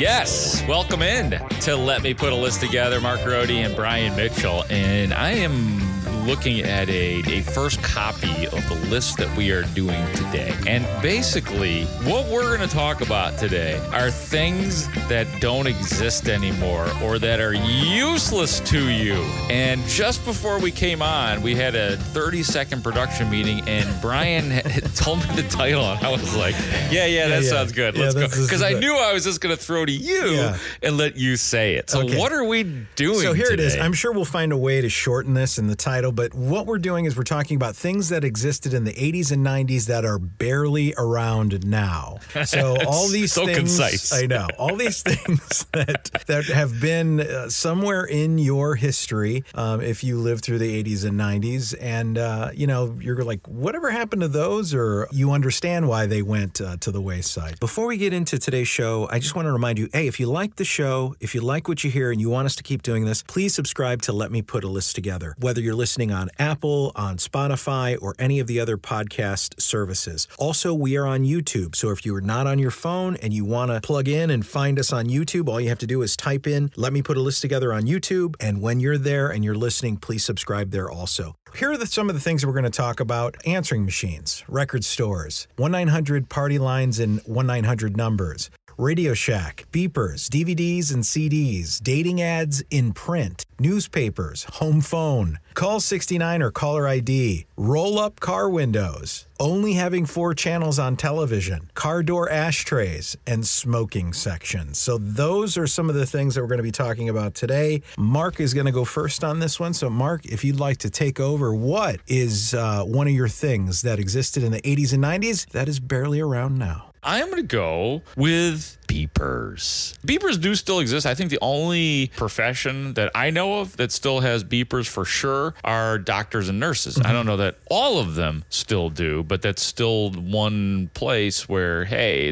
Yes, welcome in to Let Me Put a List Together. Mark Rohde and Brian Mitchell, and I am looking at a first copy of the list that we are doing today. And basically, what we're going to talk about today are things that don't exist anymore or that are useless to you. And just before we came on, we had a 30-second production meeting, and Brian had told me the title, and I was like, yeah, that sounds good. Let's go. Because I knew I was just going to throw to you and let you say it. So what are we doing So here today? it is. I'm sure we'll find a way to shorten this in the title, but what we're doing is we're talking about things that existed in the 80s and 90s that are barely around now. So all these so things, concise. I know, all these things that have been somewhere in your history, if you lived through the 80s and 90s, and you're like, whatever happened to those, or you understand why they went to the wayside. Before we get into today's show, I just want to remind you, hey, if you like the show, if you like what you hear and you want us to keep doing this, please subscribe to Let Me Put a List Together, whether you're listening on Apple, on Spotify, or any of the other podcast services. Also, we are on YouTube, so if you are not on your phone and you want to plug in and find us on YouTube, all you have to do is type in Let Me Put a List Together on YouTube, and when you're there and you're listening, please subscribe there also. Here are some of the things that we're going to talk about. Answering machines, record stores, 1-900 party lines and 1-900 numbers, Radio Shack, beepers, DVDs and CDs, dating ads in print, newspapers, home phone, call 69 or caller ID, roll-up car windows, only having 4 channels on television, car door ashtrays, and smoking sections. So those are some of the things that we're going to be talking about today. Mark is going to go first on this one. So Mark, if you'd like to take over, what is one of your things that existed in the 80s and 90s that is barely around now? I'm going to go with beepers. Beepers do still exist. I think the only profession that I know of that still has beepers for sure are doctors and nurses. I don't know that all of them still do, but that's still one place where, hey,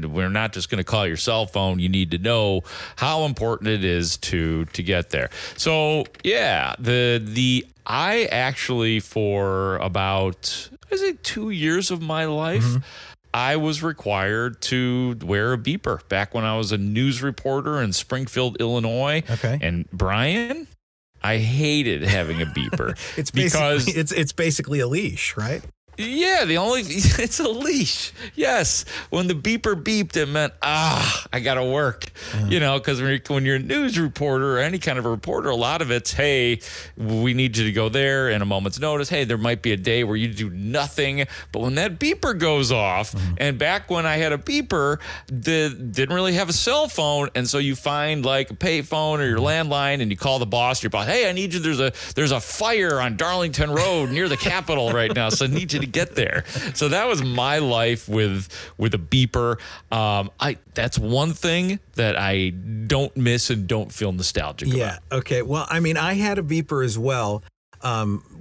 we're not just going to call your cell phone. You need to know how important it is to get there. So yeah, I actually, for about, 2 years of my life, I was required to wear a beeper back when I was a news reporter in Springfield, Illinois. Okay. And Brian, I hated having a beeper. It's basically a leash, right? Yeah, it's a leash. Yes. When the beeper beeped, it meant, I got to work. Because when you're a news reporter or any kind of a reporter, a lot of it's, hey, we need you to go there in a moment's notice. Hey, there might be a day where you do nothing. But when that beeper goes off, and back when I had a beeper, didn't really have a cell phone. And so you find like a payphone or your landline and you call the boss, your boss, hey, I need you. There's a fire on Darlington Road near the Capitol right now. So I need you to get there. So that was my life with a beeper. That's one thing that I don't miss and don't feel nostalgic about. Yeah. Okay. Well, I mean, I had a beeper as well.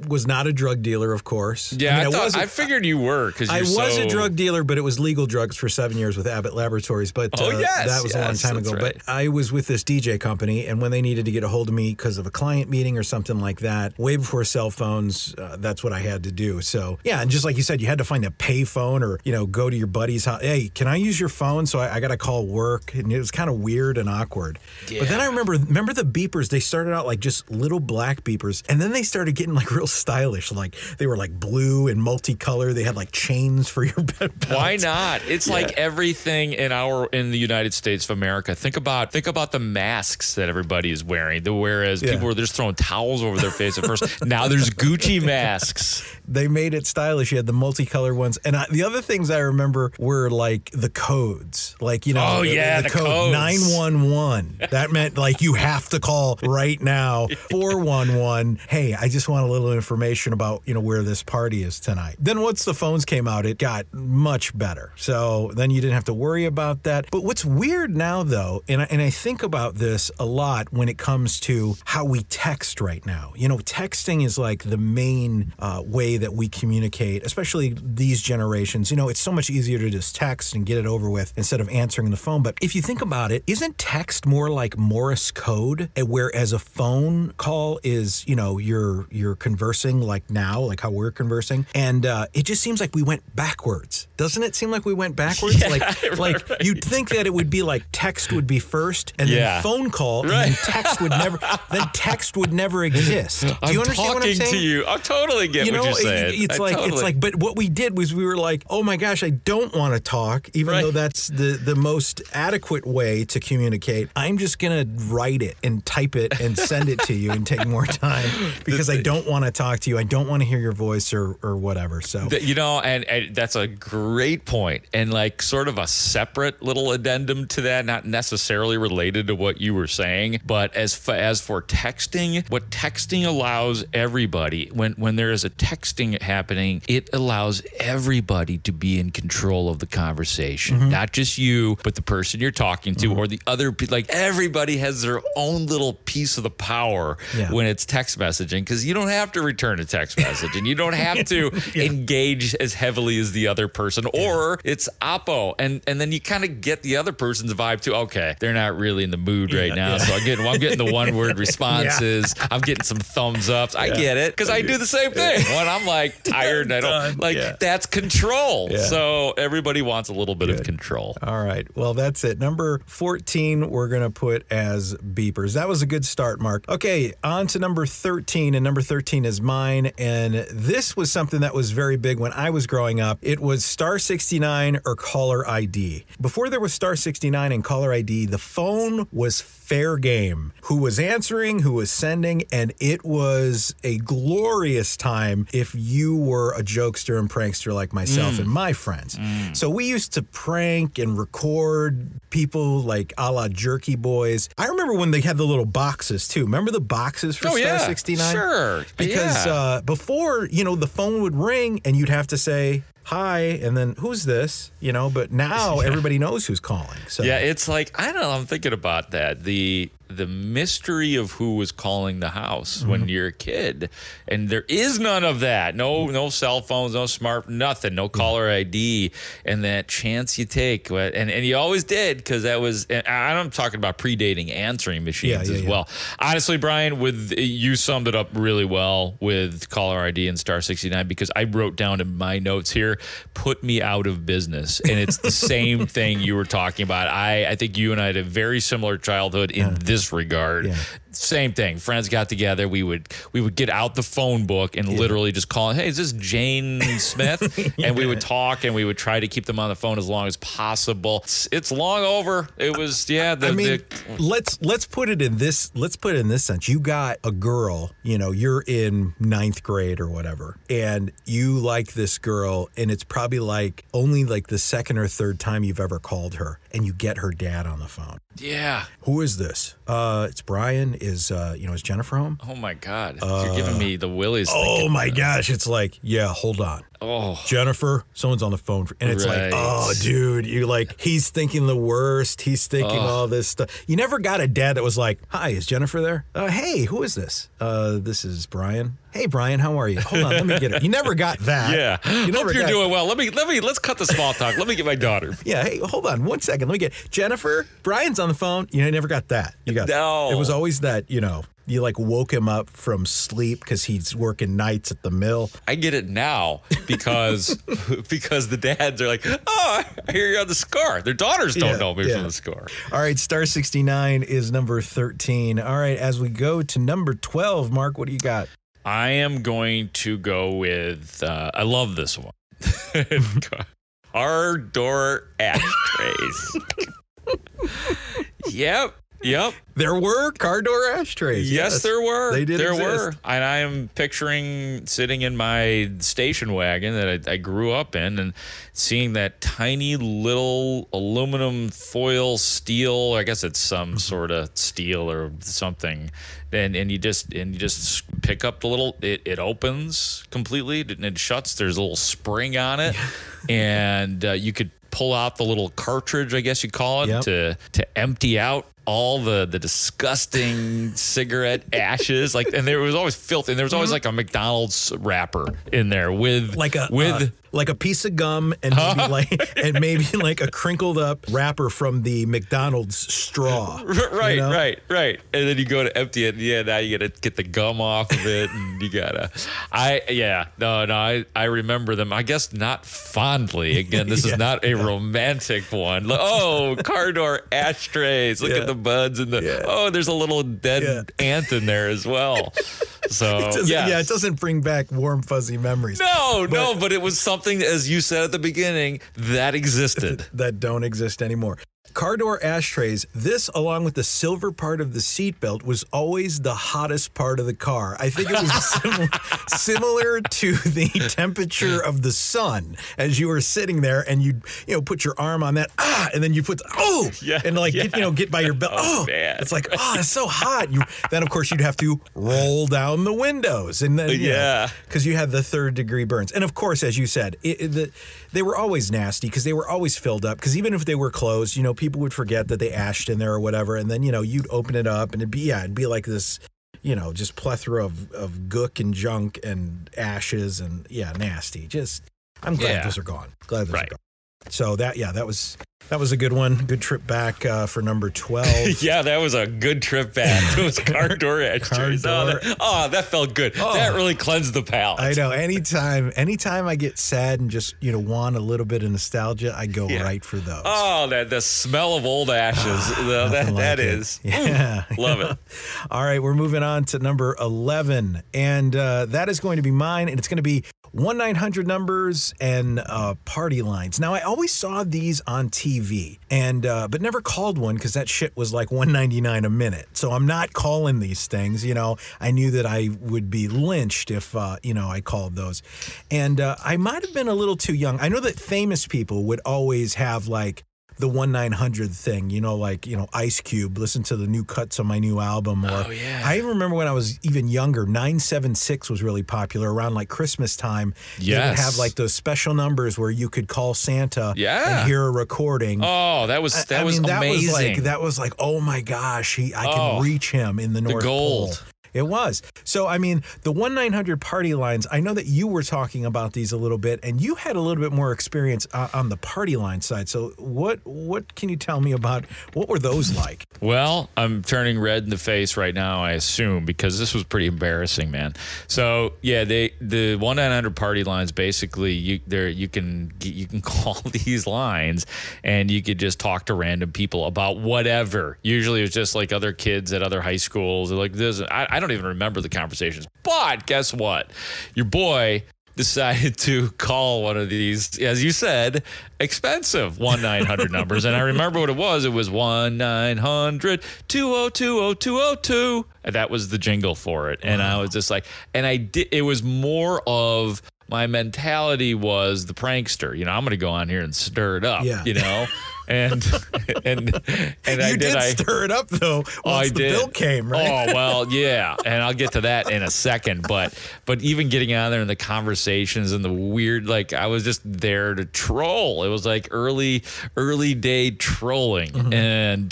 Was not a drug dealer, of course. Yeah, I figured you were. Because I was a drug dealer, but it was legal drugs for 7 years with Abbott Laboratories. But that was a long time ago. Right. But I was with this DJ company, and when they needed to get a hold of me because of a client meeting or something like that, way before cell phones, that's what I had to do. So yeah, and just like you said, you had to find a pay phone or go to your buddy's house. Hey, can I use your phone? So I got to call work, and it was kind of weird and awkward. Yeah. But then I remember the beepers. They started out like just little black beepers, and then they started getting like real stylish. Like they were like blue and multicolor. They had like chains for your belt. Why not? It's like everything in the United States of America. Think about the masks that everybody is wearing. Whereas people were just throwing towels over their face at first. Now there's Gucci masks. They made it stylish. You had the multicolor ones. And the other things I remember were like the codes. Like, the code codes. 911. That meant like you have to call right now. 411. Hey, I just want a little information about, where this party is tonight. Then once the phones came out, it got much better. So then you didn't have to worry about that. But what's weird now, though, and I think about this a lot when it comes to how we text right now. Texting is like the main way that we communicate, especially these generations. It's so much easier to just text and get it over with instead of answering the phone. But if you think about it, isn't text more like Morse code, whereas a phone call is, your you're conversing like now, like how we're conversing, and it just seems like we went backwards. Doesn't it seem like we went backwards? Like you'd think that it would be like text would be first, and then phone call, and then text would never exist. Do you understand what I'm saying? I'm talking to you. I totally get what you're saying. It's like, but what we did was we were like, oh my gosh, I don't want to talk, even though that's the most adequate way to communicate. I'm just gonna write it and type it and send it to you and take more time because I don't want to talk to you. I don't want to hear your voice or whatever. So and that's a great point, and like sort of a separate little addendum to that, not necessarily related to what you were saying, but as for texting, what texting allows everybody, when there is a texting happening, it allows everybody to be in control of the conversation, not just you, but the person you're talking to or the other. Like everybody has their own little piece of the power when it's text messaging, because you don't have to return a text message and you don't have to engage as heavily as the other person, or it's oppo, and then you kind of get the other person's vibe too. Okay, they're not really in the mood right now, so I'm getting the one word responses. I'm getting some thumbs ups. I get it, because I do the same thing when I'm like tired and I don't that's control. So everybody wants a little bit of control. All right, well, that's it. Number 14 we're gonna put as beepers. That was a good start, Mark. Okay, on to number 13, and number 13 is mine, and this was something that was very big when I was growing up. It was star 69 or caller ID. Before there was star 69 and caller ID, the phone was fair game. Who was answering, who was sending, and it was a glorious time if you were a jokester and prankster like myself and my friends. So we used to prank and record people like a la Jerky Boys. I remember when they had the little boxes too. Remember the boxes for star 69? Sure. Because before, the phone would ring and you'd have to say, hi, and then who's this? But now everybody knows who's calling. So it's like, I don't know, I'm thinking about that. The mystery of who was calling the house when you're a kid, and there is none of that. No cell phones, no nothing, no caller ID, and that chance you take, and you always did, because that was. And I'm talking about predating answering machines as well. Honestly, Brian, you summed it up really well with caller ID and star 69, because I wrote down in my notes here, put me out of business, and it's the same thing you were talking about. I think you and I had a very similar childhood in this regard. Same thing. Friends got together. We would get out the phone book and literally just call, hey, is this Jane Smith? And we would talk, and we would try to keep them on the phone as long as possible. It's long over. It was let's put it in this. Let's put it in this sense. You got a girl. You're in 9th grade or whatever, and you like this girl, and it's probably like only like the second or third time you've ever called her, and you get her dad on the phone. Yeah. Who is this? It's Brian. Is Jennifer home? Oh my God. You're giving me the willies. Oh my gosh. It's like, hold on. Oh, Jennifer, someone's on the phone. And it's like, oh, dude, he's thinking the worst. He's thinking all this stuff. You never got a dad that was like, hi, is Jennifer there? Hey, who is this? This is Brian. Hey, Brian, how are you? Hold on, let me get it. You never got that. Yeah. Hope you're doing well. Let's cut the small talk. Let me get my daughter. Yeah. Hey, hold on 1 second. Let me get Jennifer. Brian's on the phone. You never got that. You got no. It was always that, you like woke him up from sleep because he's working nights at the mill. I get it now because the dads are like, oh, I hear you're on the score. Their daughters don't know me from the score. All right, star 69 is number 13. All right, as we go to number 12, Mark, what do you got? I am going to go with, I love this one. Our Door Ashtrays. Yep. There were car door ashtrays. Yes, there were. They did There exist. were. And I am picturing sitting in my station wagon that I grew up in and seeing that tiny little aluminum foil steel. I guess it's some sort of steel or something. And you just pick up the little. It opens completely and it shuts. There's a little spring on it, and you could pull out the little cartridge, I guess you call it, to empty out all the disgusting cigarette ashes. And there was always filth, and there was always like a McDonald's wrapper in there with like a piece of gum and maybe like a crinkled up wrapper from the McDonald's straw. Right, you know? right. And then you go to empty it. Yeah, now you got to get the gum off of it, and you gotta. I remember them. I guess not fondly. Again, this is not a romantic one. Like, oh, car door ashtrays. Look at the buds and there's a little dead ant in there as well. So it doesn't bring back warm fuzzy memories. No, but it was something, as you said at the beginning, that existed. That don't exist anymore. Car door ashtrays, this along with the silver part of the seatbelt was always the hottest part of the car. I think it was similar to the temperature of the sun as you were sitting there and you put your arm on that, and then you put, get by your belt. Man. It's like, it's so hot. Then, of course, you'd have to roll down the windows. And then, because you had the 3rd-degree burns. And, of course, as you said, they were always nasty because they were always filled up. Because even if they were closed, people would forget that they ashed in there or whatever, and then you'd open it up and it'd be like this, just plethora of gook and junk and ashes and nasty. Just I'm glad those are gone. Glad those are gone. So that was a good one. Good trip back for number 12. Yeah, that was a good trip back. It was car door ashtrays. That felt good. That really cleansed the palate. I know. Anytime I get sad and just want a little bit of nostalgia, I go right for those. Oh, the smell of old ashes. that is. Yeah, love it. All right, we're moving on to number 11, and that is going to be mine, and it's going to be 1-900 numbers and party lines. Now, I always saw these on TV, and but never called one because that shit was like $1.99 a minute. So I'm not calling these things. I knew that I would be lynched if I called those, and I might have been a little too young. I know that famous people would always have like the 1-900 thing, Ice Cube, listen to the new cuts on my new album. Or I even remember when I was even younger, 976 was really popular around like Christmas time. They would have like those special numbers where you could call Santa and hear a recording. Oh, that was amazing. That was like, oh my gosh, I can reach him in the North Pole. It was. So, I mean, the 1-900 party lines, I know that you were talking about these a little bit, and you had a little bit more experience on the party line side. So what can you tell me about, what were those like? Well, I'm turning red in the face right now, I assume, because this was pretty embarrassing, man. So, the 1-900 party lines, basically, you can call these lines, and you could just talk to random people about whatever. Usually it was just like other kids at other high schools. Like this, I don't even remember the conversations, but guess what? Your boy decided to call one of these, as you said, expensive 1-900 numbers. And I remember what it was. It was 1-900-202-0202. And that was the jingle for it. And I was just like, it was more of, my mentality was the prankster. I'm going to go on here and stir it up, And I did stir it up though. Once the bill came, right? Oh well, yeah, and I'll get to that in a second. But even getting on there and the conversations and the weird, like I was just there to troll. It was like early day trolling, and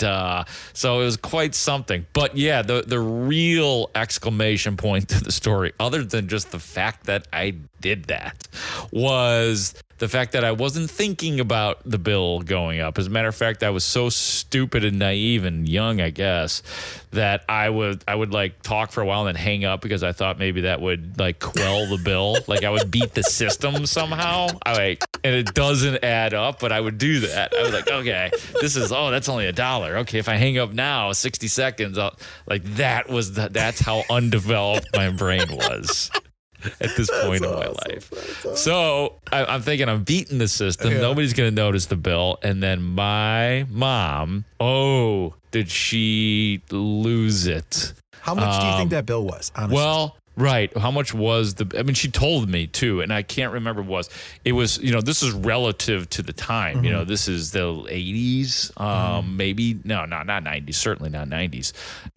so it was quite something. But yeah, the real exclamation point to the story, other than just the fact that I did that, was the fact that I wasn't thinking about the bill going up. As a matter of fact, I was so stupid and naive and young, I guess, that I would like talk for a while and then hang up because I thought maybe that would like quell the bill. Like I would beat the system somehow. And it doesn't add up, but I would do that. I was like, okay, that's only $1. Okay, if I hang up now, 60 seconds, that's how undeveloped my brain was at this point in my life. So I'm thinking I'm beating the system. Yeah. Nobody's going to notice the bill. And then my mom, did she lose it? How much do you think that bill was, honestly? Well, right. How much was she told me too, and I can't remember what it was. This is relative to the time. This is the 80s, maybe. No, not 90s. Certainly not 90s.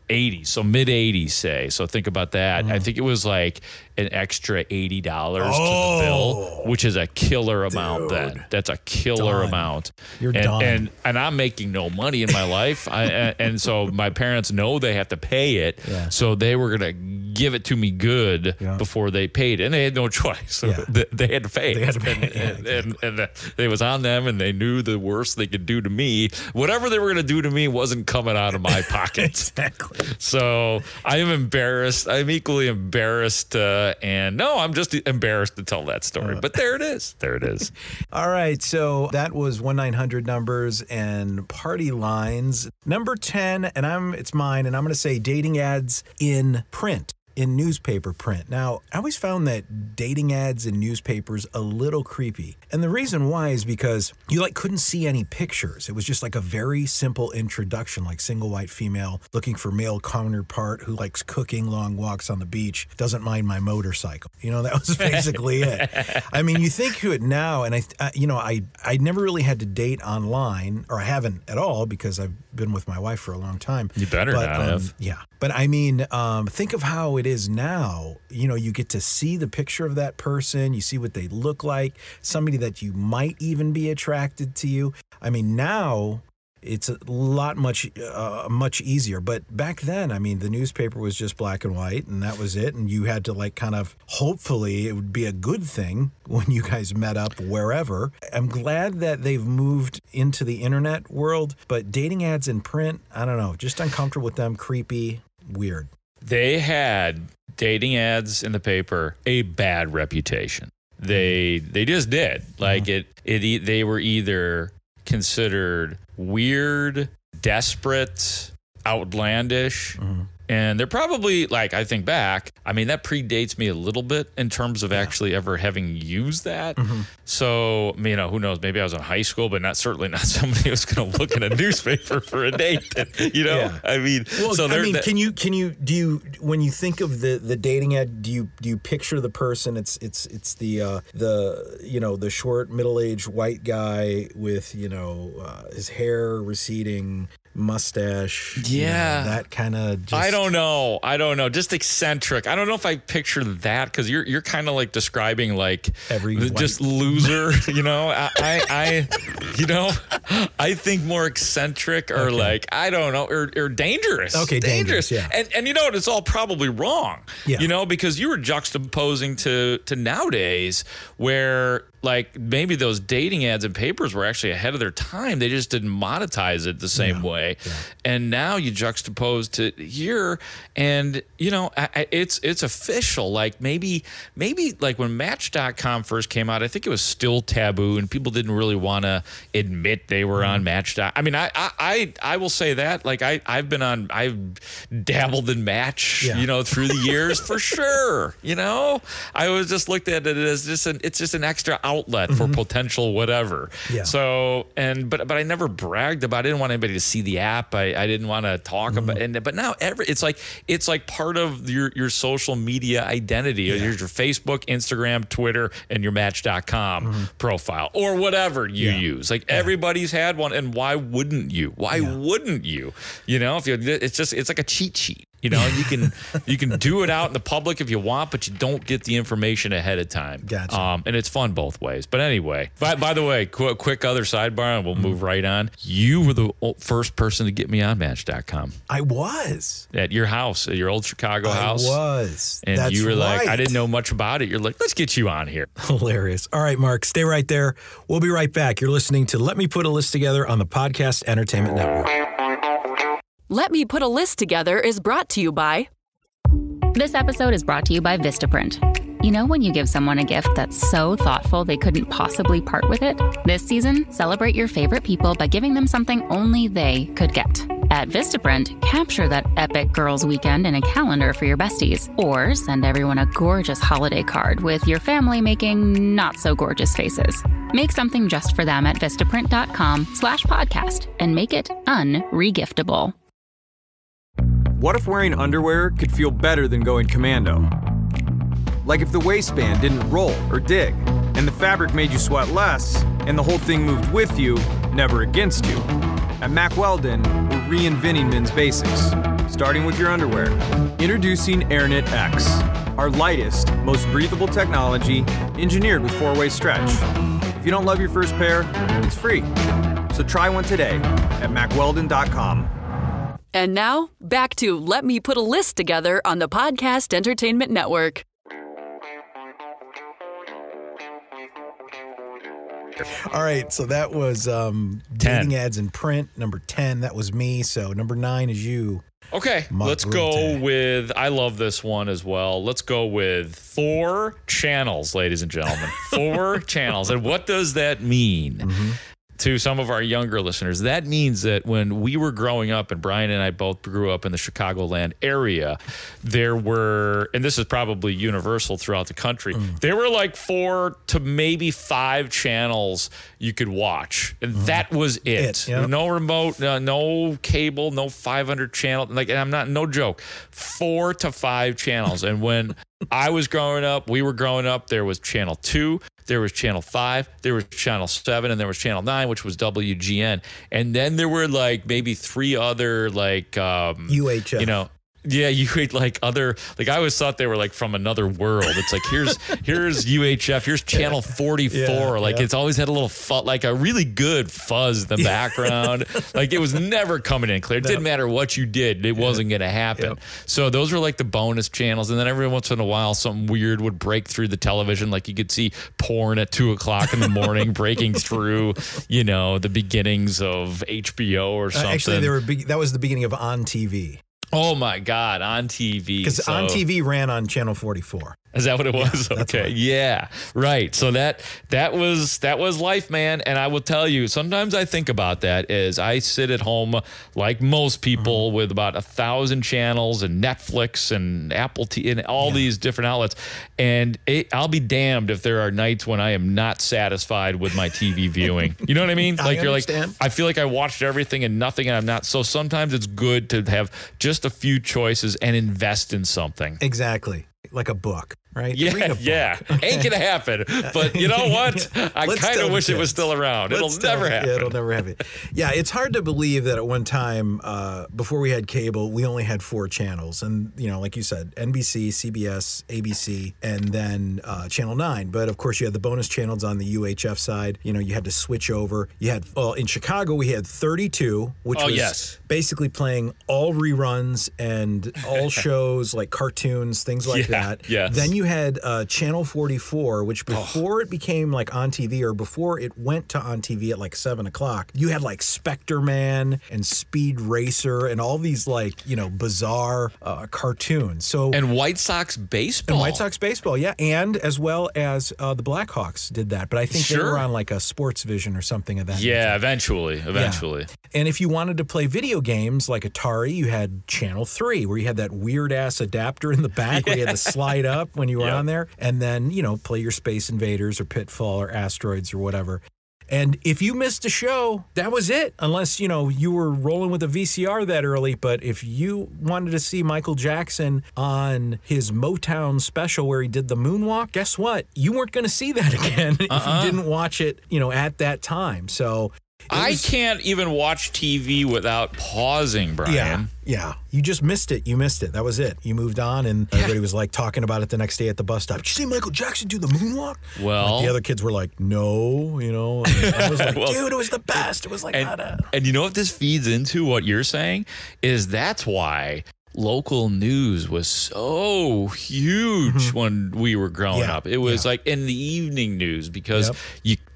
80s. So mid 80s, say. So think about that. I think it was like an extra $80 to the bill, which is a killer amount. Then that's a killer amount. You're done. And I'm making no money in my life. And so my parents know they have to pay it. Yeah. So they were gonna give it to me good before they paid. And they had no choice. So they had to pay. They had to pay. And it was on them, and they knew the worst they could do to me. Whatever they were going to do to me wasn't coming out of my pocket. Exactly. So I am embarrassed. I'm equally embarrassed. And no, I'm just embarrassed to tell that story. But there it is. There it is. All right. So that was 1-900 numbers and party lines. Number 10, and it's mine, and I'm going to say dating ads in print. In newspaper print. Now, I always found that dating ads in newspapers a little creepy. And the reason why is because you couldn't see any pictures. It was just like a very simple introduction, like single white female looking for male counterpart who likes cooking, long walks on the beach, doesn't mind my motorcycle. That was basically it. I mean, you think to it now, and I never really had to date online, or I haven't at all because I've been with my wife for a long time. You better not have. Yeah. But I mean, think of how it is now. You get to see the picture of that person. You see what they look like, somebody that you might even be attracted to you. I mean, now it's a lot much easier. But back then, I mean, the newspaper was just black and white, and that was it. And you had to hopefully it would be a good thing when you guys met up wherever. I'm glad that they've moved into the internet world, but dating ads in print, I don't know, just uncomfortable with them, creepy, weird. They had dating ads in the paper a bad reputation. They just did. They were either considered weird, desperate, outlandish. And they're probably, I think back, I mean, that predates me a little bit in terms of actually ever having used that. So, who knows? Maybe I was in high school, but certainly not somebody who's going to look in a newspaper for a date. I mean, well, so can you when you think of the dating ad, do you picture the person? It's the short middle-aged white guy with his hair receding, mustache, that kind of. I don't know. Just eccentric. I don't know if I picture that because you're kind of describing just loser. I think more eccentric or I don't know or dangerous. Okay, dangerous. Yeah. And it's all probably wrong. Yeah. Because you were juxtaposing to nowadays where maybe those dating ads and papers were actually ahead of their time. They just didn't monetize it the same way. Yeah. And now you juxtapose to here and, it's official. Maybe when Match.com first came out, I think it was still taboo and people didn't really want to admit they were on Match.com. I mean, I will say that I've dabbled in Match, through the years for sure. I was just looked at it as it's just an extra outlet for potential whatever. Yeah. So but I never bragged about it. I didn't want anybody to see the app. I didn't want to talk about it. But now it's like part of your social media identity. Yeah. Here's your Facebook, Instagram, Twitter, and your Match.com profile or whatever you use. Everybody's had one, and why wouldn't you? Why wouldn't you? It's like a cheat sheet. You can do it out in the public if you want, but you don't get the information ahead of time. Gotcha. And it's fun both ways. But anyway, by the way, quick other sidebar, and we'll move right on. You were the first person to get me on Match.com. I was. At your house, at your old Chicago house. I was. And That's you were right. I didn't know much about it. You're let's get you on here. Hilarious. All right, Mark, stay right there. We'll be right back. You're listening to Let Me Put a List Together on the Podcast Entertainment Network. Let Me Put a List Together is brought to you by... This episode is brought to you by Vistaprint. When you give someone a gift that's so thoughtful they couldn't possibly part with it? This season, celebrate your favorite people by giving them something only they could get. At Vistaprint, capture that epic girls' weekend in a calendar for your besties. Or send everyone a gorgeous holiday card with your family making not-so-gorgeous faces. Make something just for them at Vistaprint.com/podcast and make it unregiftable. What if wearing underwear could feel better than going commando? Like if the waistband didn't roll or dig, and the fabric made you sweat less, and the whole thing moved with you, never against you. At Mack Weldon, we're reinventing men's basics, starting with your underwear. Introducing AirKnit X, our lightest, most breathable technology, engineered with 4-way stretch. If you don't love your first pair, it's free. So try one today at MackWeldon.com. And now, back to Let Me Put a List Together on the Podcast Entertainment Network. All right, so that was dating ads in print. Number 10, that was me. So number 9 is you. Okay, let's go with, I love this one as well. Let's go with 4 channels, ladies and gentlemen. 4 channels. And what does that mean? To some of our younger listeners, that means that when we were growing up, and Brian and I both grew up in the Chicagoland area, there were, and this is probably universal throughout the country, there were like 4 to maybe 5 channels you could watch. And that was it. Yep. No remote, no cable, no 500 channel. Like, and I'm not, no joke, 4 to 5 channels. And when I was growing up, we were growing up, there was channel 2, there was channel 5, there was channel 7, and there was channel 9, which was WGN. And then there were like maybe 3 other like UHF. You know, yeah, you had like other, like I always thought they were like from another world. It's like here's UHF, here's channel 44. Like it's always had a little like a really good fuzz in the background. Like it was never coming in clear. It didn't matter what you did, it wasn't going to happen. So those were like the bonus channels. And then every once in a while, something weird would break through the television. Like you could see porn at 2 o'clock in the morning breaking through, you know, the beginnings of HBO or something. Actually, that was the beginning of On TV. Oh my God, On TV. Because On TV ran on channel 44. Is that what it was? Yeah, okay. right. Yeah. Right. So that was life, man. And I will tell you, sometimes I think about that as I sit at home like most people with about 1,000 channels and Netflix and Apple TV and all these different outlets. And I'll be damned if there are nights when I am not satisfied with my TV viewing. You know what I mean? Like I understand. I feel like I watched everything and nothing and I'm not. So sometimes it's good to have just a few choices and invest in something. Exactly. Like a book, right? Yeah, Okay. Ain't gonna happen. But you know what? I kind of wish it was still around. It'll never happen. Yeah, it'll never happen. Yeah, it's hard to believe that at one time, before we had cable, we only had 4 channels. And, you know, like you said, NBC, CBS, ABC, and then Channel 9. But, of course, you had the bonus channels on the UHF side. You know, you had to switch over. You had, well, in Chicago, we had 32, which was basically playing all reruns and all shows like cartoons, things like that. Yes. Then you had Channel 44, which before it became like On TV or before it went to On TV at like 7 o'clock, you had like Spectre Man and Speed Racer and all these like, you know, bizarre cartoons. So and White Sox baseball. And White Sox baseball, yeah. And as well as the Blackhawks did that. But I think they were on like a Sports Vision or something of that nature. Yeah, eventually. Yeah. And if you wanted to play video games like Atari, you had Channel 3, where you had that weird-ass adapter in the back where you had to slide up when you were on there, and then, you know, play your Space Invaders or Pitfall or Asteroids or whatever. And if you missed a show, that was it, unless, you know, you were rolling with a VCR that early. But if you wanted to see Michael Jackson on his Motown special where he did the moonwalk, guess what? You weren't going to see that again if you didn't watch it, you know, at that time. So I can't even watch TV without pausing, Brian. Yeah. You just missed it. You missed it. That was it. You moved on, and everybody was like talking about it the next day at the bus stop. Did you see Michael Jackson do the moonwalk? Well, like the other kids were like, no, you know. And I was like, dude, it was the best. It was like, and you know what this feeds into? What you're saying is that's why local news was so huge when we were growing up. It was like in the evening news because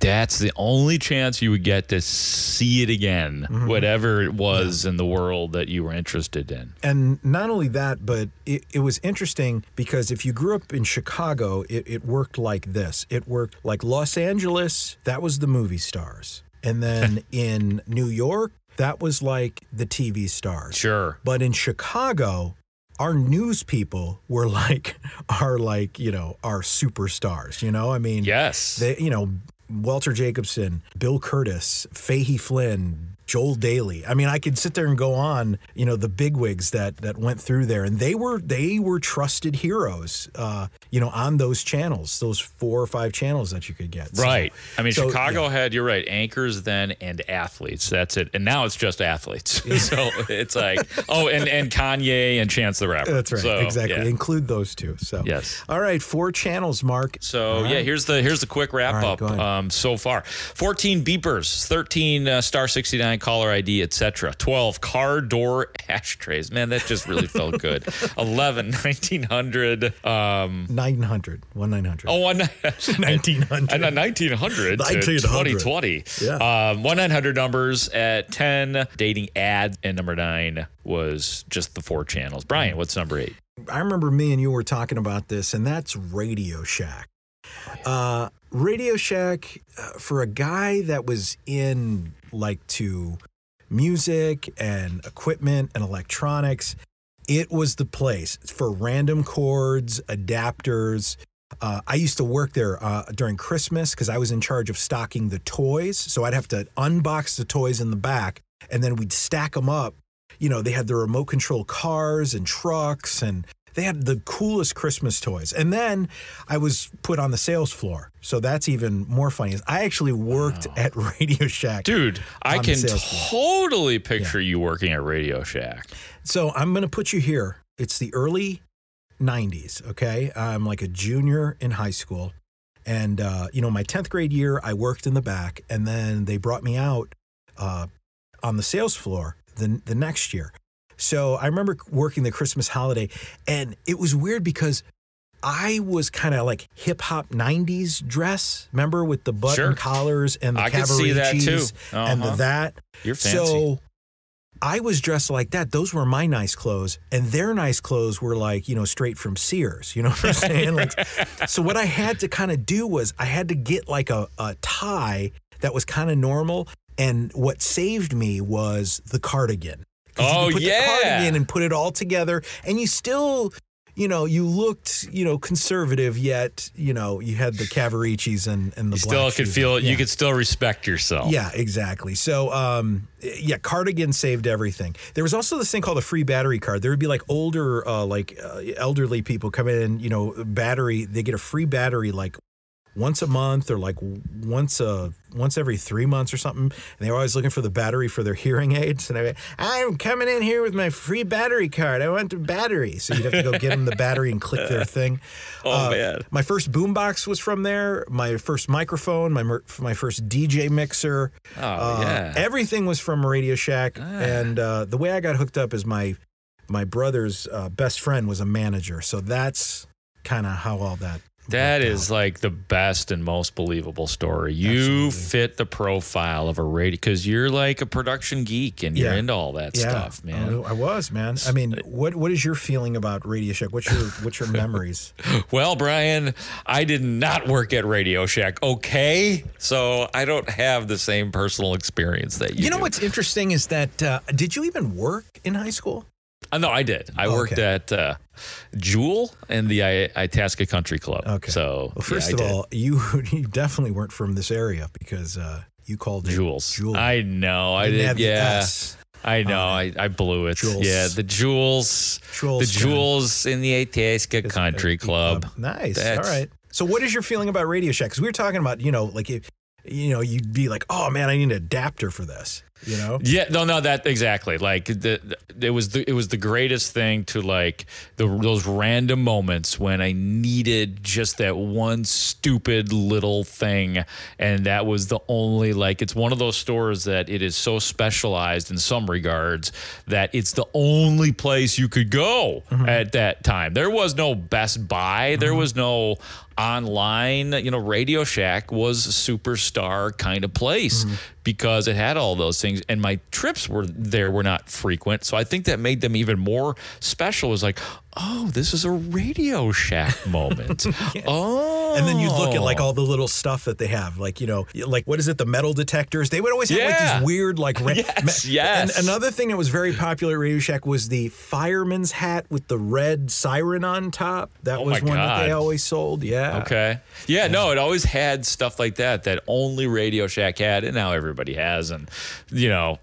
that's the only chance you would get to see it again, whatever it was in the world that you were interested in. And not only that, but it was interesting because if you grew up in Chicago, it worked like this. It worked like Los Angeles, that was the movie stars. And then in New York, that was like the TV stars. Sure. But in Chicago, our news people were like, you know, our superstars, you know? I mean, they, you know, Walter Jacobson, Bill Curtis, Fahey Flynn, Joel Daly. I mean, I could sit there and go on, you know, the bigwigs that went through there, and they were trusted heroes, you know, on those channels, those 4 or 5 channels that you could get. Right. I mean, Chicago had, you're right, anchors then and athletes. That's it. And now it's just athletes. So it's like, and Kanye and Chance the Rapper. That's right. So, exactly. Include those two. So yes. All right, 4 channels, Mark. So here's the quick wrap up so far. 14 beepers, 13 star 69 99 caller ID, etc. 12 car door ashtrays. Man, that just really felt good. 11 1900. 900. 1900. Oh, 1900. And a 1900 to 2020. Yeah. 1-900 numbers at 10. Dating ads. And number 9 was just the 4 channels. Brian, what's number 8? I remember me and you were talking about this, and that's Radio Shack. Radio Shack, for a guy that was in to music and equipment and electronics, it was the place for random cords, adapters. I used to work there during Christmas because I was in charge of stocking the toys. So I'd have to unbox the toys in the back, and then we'd stack them up. You know, they had the remote control cars and trucks, and they had the coolest Christmas toys. And then I was put on the sales floor. So that's even more funny. I actually worked at Radio Shack. Dude, I can totally picture you working at Radio Shack. So I'm going to put you here. It's the early 90s, okay? I'm like a junior in high school. And, my 10th grade year, I worked in the back. And then they brought me out on the sales floor the next year. So I remember working the Christmas holiday, and it was weird because I was kind of like hip hop 90s dress, remember, with the button collars and the I could see that too. And the that. You're fancy. So I was dressed like that. Those were my nice clothes, and their nice clothes were straight from Sears. You know what I'm saying? So what I had to kind of do was I had to get like a tie that was kind of normal. And what saved me was the cardigan. Oh, you could put the cardigan and put it all together, and you still, you looked, conservative, yet, you had the Cavaricis and the you still could feel, you could still respect yourself. Yeah, exactly. So, cardigan saved everything. There was also this thing called a free battery card. There would be older, elderly people come in, battery, they get a free battery once a month or once every 3 months or something. And they were always looking for the battery for their hearing aids. And I'm coming in here with my free battery card. I want the battery. So you'd have to go get them the battery and click their thing. Oh, man. My first boombox was from there. My first microphone, my first DJ mixer. Oh, yeah. Everything was from Radio Shack. And the way I got hooked up is my brother's best friend was a manager. So that's kind of how all that. That is the best and most believable story. You fit the profile of a radio because you're like a production geek and you're into all that stuff, man. I was, man. I mean, what is your feeling about Radio Shack? What's your memories? Well, Brian, I did not work at Radio Shack. Okay, so I don't have the same personal experience that you. You know what's interesting is that did you even work in high school? No, I did. I worked at Jewel and the Itasca Country Club. Okay. So, first of all, you definitely weren't from this area because you called it Jewels. Jewel. I know. I did. Yeah. I know. I blew it. Jewels. Yeah, the Jewels. The Jewels in the Itasca Country Club. Nice. All right. So, what is your feeling about Radio Shack? Because we were talking about, you'd be like, oh man, I need an adapter for this. Yeah, no, that exactly. It was the greatest thing to those random moments when I needed just that one stupid little thing, and that was the only it's one of those stores that it is so specialized in some regards that it's the only place you could go at that time. There was no Best Buy, there was no online. Radio Shack was a superstar kind of place because it had all those things, and my trips were not frequent, so I think that made them even more special. It was like, oh, this is a Radio Shack moment. Oh, and then you look at all the little stuff that they have, what is it, the metal detectors? They would always have these weird yes. And another thing that was very popular at Radio Shack was the fireman's hat with the red siren on top. That was one that they always sold. Yeah. Okay. Yeah. No, it always had stuff like that only Radio Shack had, and now everybody has. And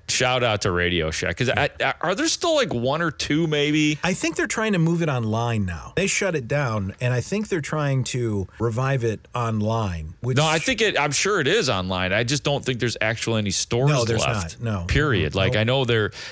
shout out to Radio Shack because are there still one or two maybe? I think they're trying to move it online now. They shut it down, and I think they're trying to revive it online. Which, no, I'm sure it is online. I just don't think there's actually any stores left. No, there's not. No. Period. Like, I know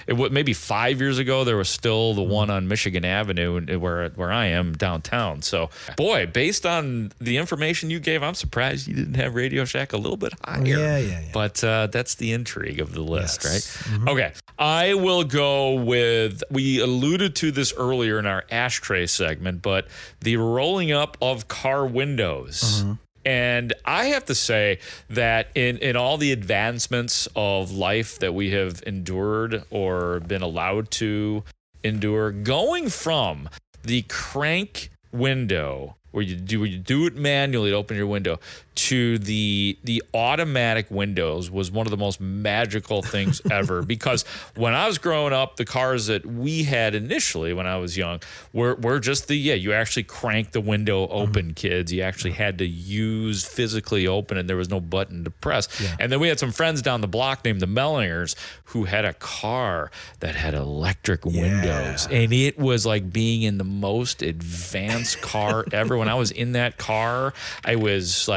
maybe 5 years ago, there was still the one on Michigan Avenue where I am downtown. So, boy, based on the information you gave, I'm surprised you didn't have Radio Shack a little bit higher. Yeah. But that's the intrigue of the list, right? Mm-hmm. Okay. I will go with, we alluded to this earlier in our ashtray segment, but the rolling up of car windows. Mm-hmm. And I have to say that in all the advancements of life that we have endured or been allowed to endure, going from the crank window where you do it manually to open your window to the automatic windows was one of the most magical things ever. Because when I was growing up, the cars that we had initially when I was young were just you actually crank the window open, kids. You actually had to use physically open and there was no button to press. Yeah. And then we had some friends down the block named the Mellingers who had a car that had electric windows. And it was like being in the most advanced car ever. When I was in that car, it was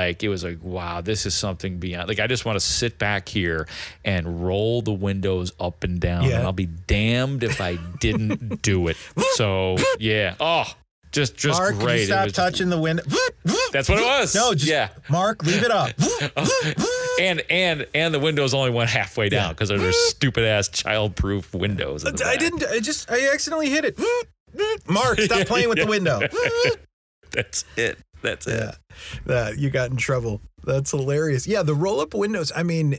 like, wow, this is something beyond. Like, I just want to sit back here and roll the windows up and down. And I'll be damned if I didn't do it. So, yeah. Oh, just Mark, great. Can you stop touching the window? That's what it was. No, just Mark, leave it up. And the windows only went halfway down because of their stupid ass childproof windows. I accidentally hit it. Mark, stop playing with the window. That's it. That's it. You got in trouble. That's hilarious. Yeah, the roll-up windows. I mean,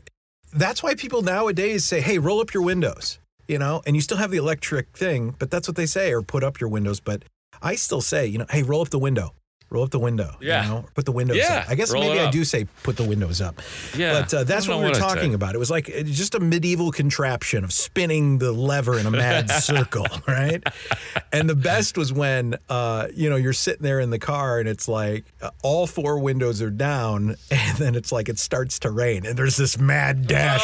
that's why people nowadays say, hey, roll up your windows, and you still have the electric thing, but that's what they say, or put up your windows. But I still say, hey, roll up the window. Roll up the window. Yeah. Put the windows up. I guess maybe I do say put the windows up. Yeah. But that's what we were talking about. It was like just a medieval contraption of spinning the lever in a mad circle, right? And the best was when, you're sitting there in the car and it's like all four windows are down and then it's like it starts to rain and there's this mad dash.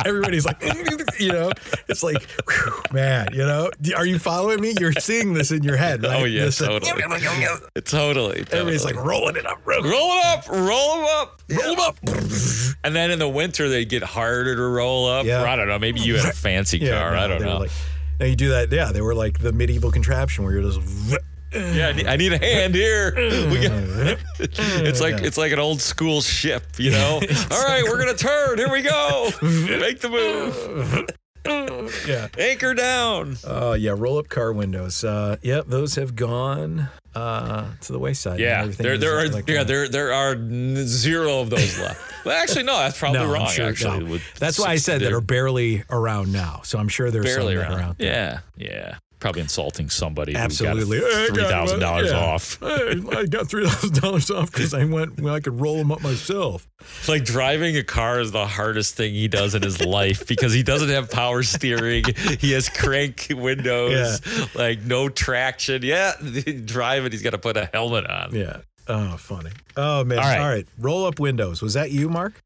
Everybody's like, it's like, man, are you following me? You're seeing this in your head, right? Oh, yeah, totally. Everybody's like rolling it up. Roll them up. And then in the winter, they get harder to roll up. Yeah. Or I don't know. Maybe you had a fancy car. I don't know. Now you do that. Yeah, they were like the medieval contraption where you're just. Yeah, I need a hand here. It's like an old school ship, All right, we're gonna turn. Here we go. Make the move. Anchor down. Roll up car windows. Those have gone to the wayside. Yeah, there are zero of those left. Well, actually, no, that's probably wrong. Sure, actually, no. That's why I said that are barely around now. So I'm sure there's barely some that are out there. Yeah. Probably insulting somebody. Absolutely. Who got $3,000 off. I got $3,000 off because I could roll them up myself. It's like driving a car is the hardest thing he does in his life because he doesn't have power steering. He has crank windows, like no traction. Yeah, driving, he's got to put a helmet on. Yeah. Oh, funny. Oh, man. All right. Roll up windows. Was that you, Mark?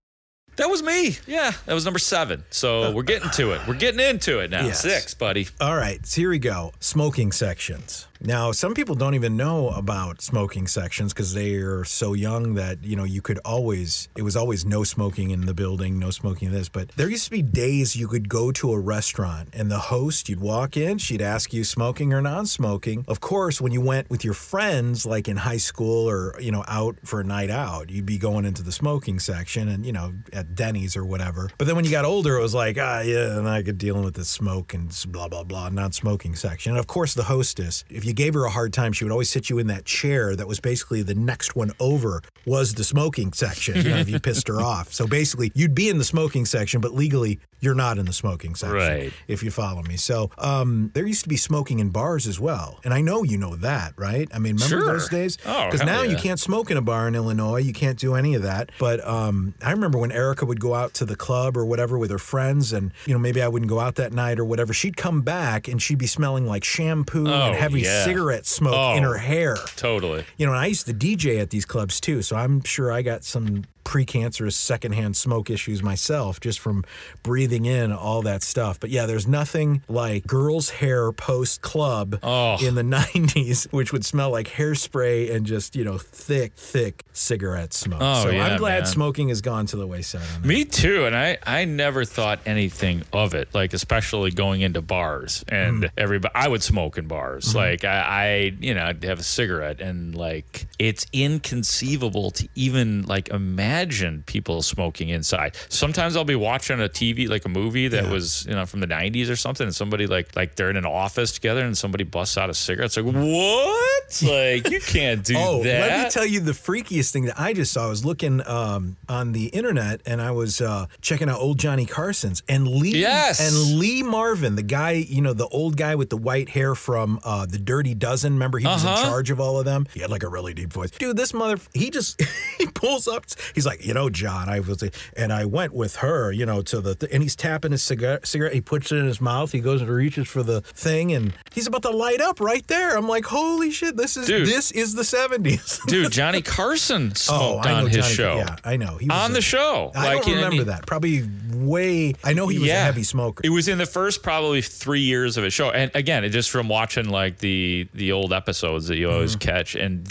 That was me. Yeah, that was number 7. So we're getting to it. We're getting into it now. Yes. 6, buddy. All right, so here we go. Smoking sections. Now, some people don't even know about smoking sections because they are so young that, it was always no smoking in the building, no smoking in this. But there used to be days you could go to a restaurant and the host, you'd walk in, she'd ask you smoking or non-smoking. Of course, when you went with your friends, like in high school or, out for a night out, you'd be going into the smoking section and, at Denny's or whatever. But then when you got older, it was like, and I could deal with the smoke and blah, blah, blah, non-smoking section. And of course, the hostess, if you gave her a hard time, she would always sit you in that chair that was basically the next one over was the smoking section, if you pissed her off. So basically, you'd be in the smoking section, but legally, you're not in the smoking section, right? If you follow me. So there used to be smoking in bars as well. And I know you know that, right? I mean, remember those days? Oh, because now you can't smoke in a bar in Illinois. You can't do any of that. But I remember when Erica would go out to the club or whatever with her friends and, maybe I wouldn't go out that night or whatever. She'd come back and she'd be smelling like shampoo and heavy cigarette smoke in her hair. Totally. And I used to DJ at these clubs too, so I'm sure I got some precancerous secondhand smoke issues myself just from breathing in all that stuff. But yeah, there's nothing like girls' hair post club in the 90s, which would smell like hairspray and just, thick cigarette smoke. So I'm glad smoking has gone to the wayside on that. Me too. And I never thought anything of it, like especially going into bars and I would smoke in bars. Like I'd have a cigarette and like it's inconceivable to even like imagine people smoking inside. Sometimes I'll be watching a TV, like a movie that was, from the 90s or something, and somebody like they're in an office together and somebody busts out a cigarette. It's like, what? Like, you can't do that. Let me tell you the freakiest thing that I just saw. I was looking on the internet and I was checking out old Johnny Carson's and Lee Marvin, the guy, the old guy with the white hair from the Dirty Dozen. Remember, he was in charge of all of them. He had like a really deep voice. Dude, this he pulls up. He's like, John, I went with her, to and he's tapping his cigarette. He puts it in his mouth. He goes and reaches for the thing and he's about to light up right there. I'm like, holy shit, this is the 70s. Dude, Johnny Carson smoked on his show. Yeah, I know. He was on the show. I don't remember that. Probably I know he was a heavy smoker. It was in the first probably 3 years of his show. And again, it just from watching like the old episodes that you always catch. And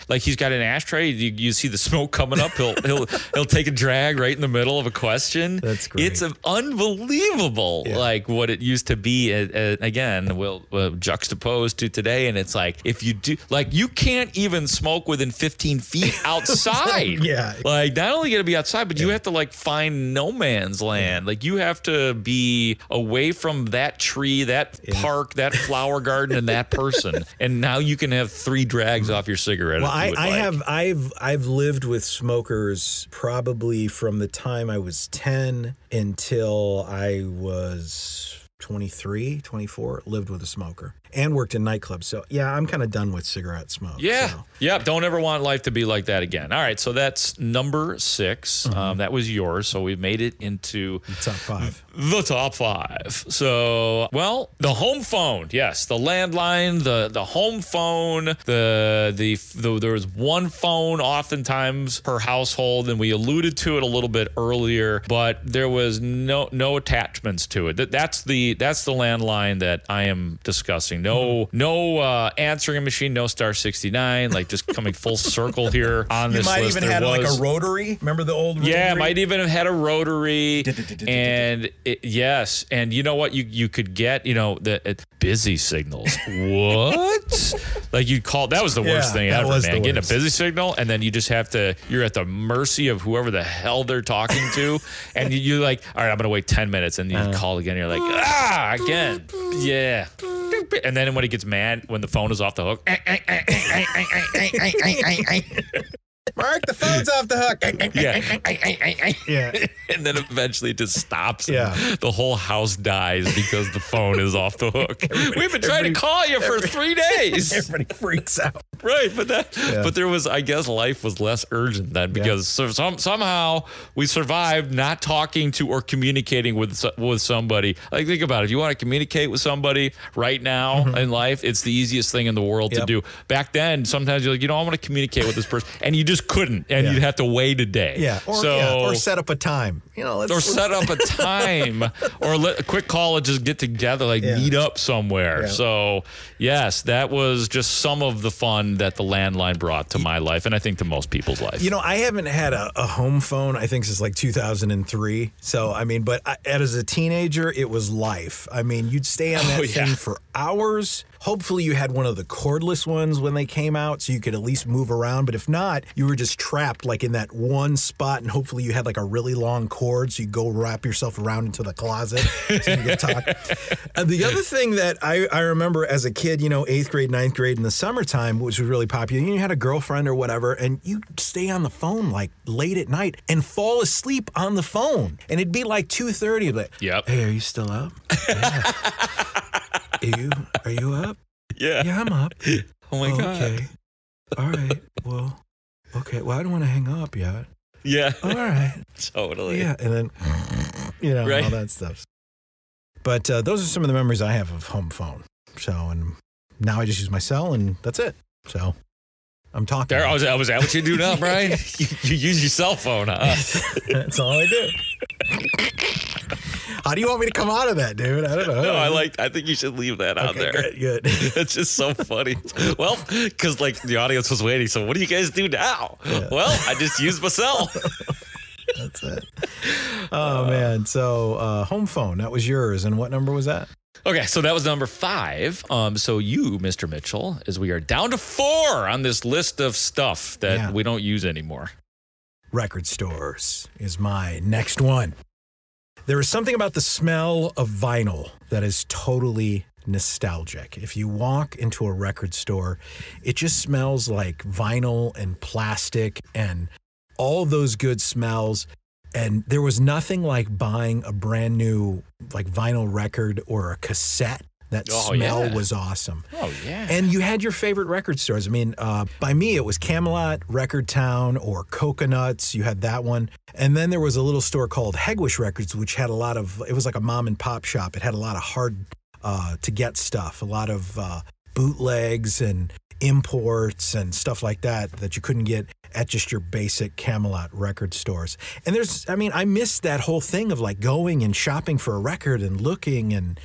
like he's got an ashtray. You see the smoke coming up. He'll take a drag right in the middle of a question. That's great. It's unbelievable, like what it used to be. Again, we'll juxtapose to today. And it's like, if you do, like, you can't even smoke within 15 feet outside. Like, not only got to be outside, but you have to like find no man's land. Like, you have to be away from that tree, that park, that flower garden, and that person. And now you can have 3 drags off your cigarette. Well, I've lived with smokers probably from the time I was 10 until I was 23, 24, lived with a smoker and worked in nightclubs. So, yeah, I'm kind of done with cigarette smoke. Yeah. So. Yeah. Don't ever want life to be like that again. All right. So that's number 6. That was yours. So we've made it into the top 5. The top 5. So, well, the home phone. Yes. The landline, the home phone, there was one phone oftentimes per household, and we alluded to it a little bit earlier, but there was no attachments to it. That's the landline that I am discussing. No answering machine, no star 69, like just coming full circle here on this list. You might even had like a rotary. Remember the old rotary? Yeah, might even have had a rotary. And yes, and you know what? You could get, the busy signals. What? Like you'd call, that was the worst thing ever, man. Getting a busy signal, and then you just you're at the mercy of whoever the hell they're talking to. And you're like, all right, I'm going to wait 10 minutes. And you call again. You're like, again. Yeah. And then when he gets mad, when the phone is off the hook, Mark, the phone's off the hook. Yeah. And then eventually it just stops. Yeah. The whole house dies because the phone is off the hook. We've been trying to call you for 3 days. Everybody freaks out. Right. But there was, I guess life was less urgent then because somehow we survived not talking to or communicating with somebody. Like, think about it. If you want to communicate with somebody right now in life, it's the easiest thing in the world to do. Back then, sometimes you're like, I want to communicate with this person. And you just couldn't, and you'd have to wait a day. Yeah, or set up a time. Set up a time, or a quick call and just get together, meet up somewhere. Yeah. So, yes, that was just some of the fun that the landline brought to my life, and I think to most people's life. I haven't had a home phone, I think, since like 2003. So, but as a teenager, it was life. You'd stay on that thing for hours. Hopefully you had one of the cordless ones when they came out so you could at least move around. But if not, you were just trapped like in that one spot, and hopefully you had like a really long cord so you go wrap yourself around into the closet so you could talk. The other thing that I remember as a kid, 8th grade, 9th grade in the summertime, which was really popular, you had a girlfriend or whatever, and you'd stay on the phone like late at night and fall asleep on the phone. And it'd be like 2:30. Like, hey, are you still up? Yeah. Are you up? Yeah. Yeah, I'm up. Oh my God. Okay. All right. Well, okay. Well, I don't want to hang up yet. Yeah. All right. Totally. Yeah. And then, all that stuff. But those are some of the memories I have of home phone. So, and now I just use my cell and that's it. So. I'm talking. There, was that what you do now, Brian? you use your cell phone, huh? That's all I do. How do you want me to come out of that, dude? I don't know. No, I think you should leave that out there. Good. It's just so funny. Well, because like the audience was waiting. So what do you guys do now? Yeah. Well, I just used my cell. That's it. Oh, man. So home phone, that was yours. And what number was that? Okay, so that was number 5. So you, Mr. Mitchell, as we are down to 4 on this list of stuff that we don't use anymore. Record stores is my next one. There is something about the smell of vinyl that is totally nostalgic. If you walk into a record store, it just smells like vinyl and plastic and all those good smells. And there was nothing like buying a brand new like vinyl record or a cassette. That smell was awesome. Oh, yeah. And you had your favorite record stores. I mean, by me, it was Camelot, Record Town, or Coconuts. You had that one. And then there was a little store called Hegwish Records, which had a lot of, it was like a mom and pop shop. It had a lot of hard to get stuff, a lot of bootlegs and imports and stuff like that you couldn't get at just your basic Camelot record stores. And I miss that whole thing of like going and shopping for a record and looking and,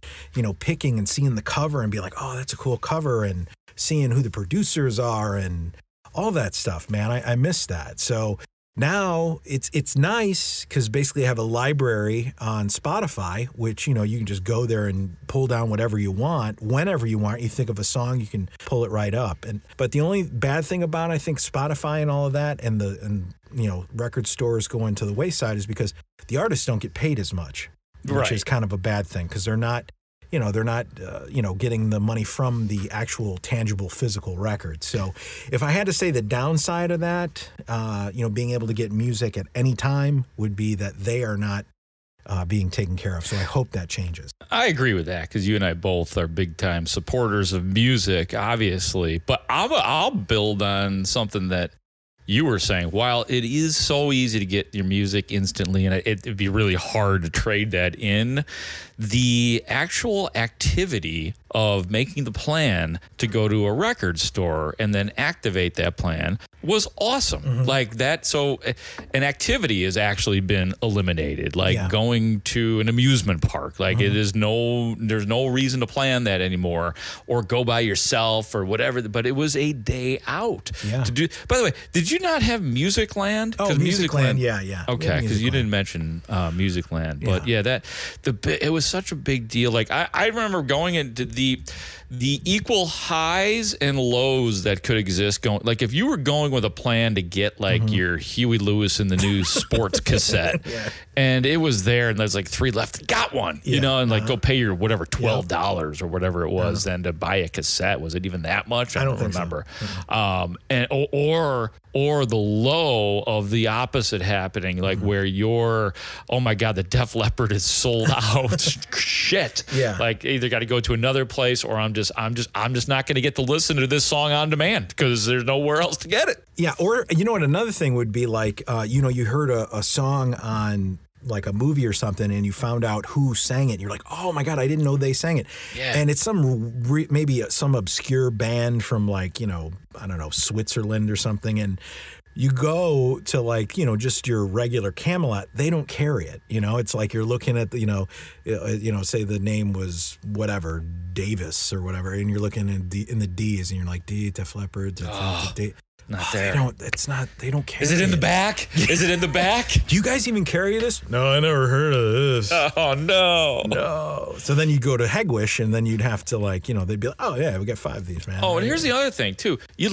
picking and seeing the cover and be like, oh, that's a cool cover, and seeing who the producers are and all that stuff, man. I miss that. So now it's nice because basically I have a library on Spotify, which, you can just go there and pull down whatever you want, whenever you want. You think of a song, you can pull it right up. But the only bad thing about, I think, Spotify and all of that and record stores going to the wayside is because the artists don't get paid as much, which is kind of a bad thing because they're not getting the money from the actual tangible physical record. So if I had to say the downside of that, being able to get music at any time would be that they are not being taken care of. So I hope that changes. I agree with that because you and I both are big time supporters of music, obviously. But I'll build on something that you were saying. While it is so easy to get your music instantly, and it'd be really hard to trade that in, the actual activity of making the plan to go to a record store and then activate that plan was awesome. Mm-hmm. Like that. So an activity has actually been eliminated, like going to an amusement park. Like there's no reason to plan that anymore or go by yourself or whatever. But it was a day out to do. By the way, did you not have Music Land? Oh, Music Land. Yeah. Okay. Because you didn't mention Music Land, but it was such a big deal. Like I remember going into the equal highs and lows that could exist going, like if you were going with a plan to get like your Huey Lewis and the News sports cassette and it was there and there's like 3 left, got one, and like go pay your whatever $12 or whatever it was then to buy a cassette. Was it even that much? I don't remember. So. And or the low of the opposite happening, like where you're, oh my God, the Def Leppard is sold out. Shit. Yeah. Like either got to go to another place or I'm just not going to get to listen to this song on demand because there's nowhere else to get it. Yeah. Or, what another thing would be like, you heard a song on like a movie or something and you found out who sang it. And you're like, oh my God, I didn't know they sang it. Yeah. And it's maybe some obscure band from like, I don't know, Switzerland or something. And you go to like, just your regular Camelot, they don't carry it. It's like you're looking at, say the name was whatever, Davis or whatever. And you're looking in the D's and you're like, Def Leppard. Not there. They don't carry it. Is it in the back? Is it in the back? Do you guys even carry this? No, I never heard of this. Oh, no. No. So then you go to Hegwish and then you'd have to like, they'd be like, oh yeah, we got 5 of these, man. Oh, and here's the other thing too. I'd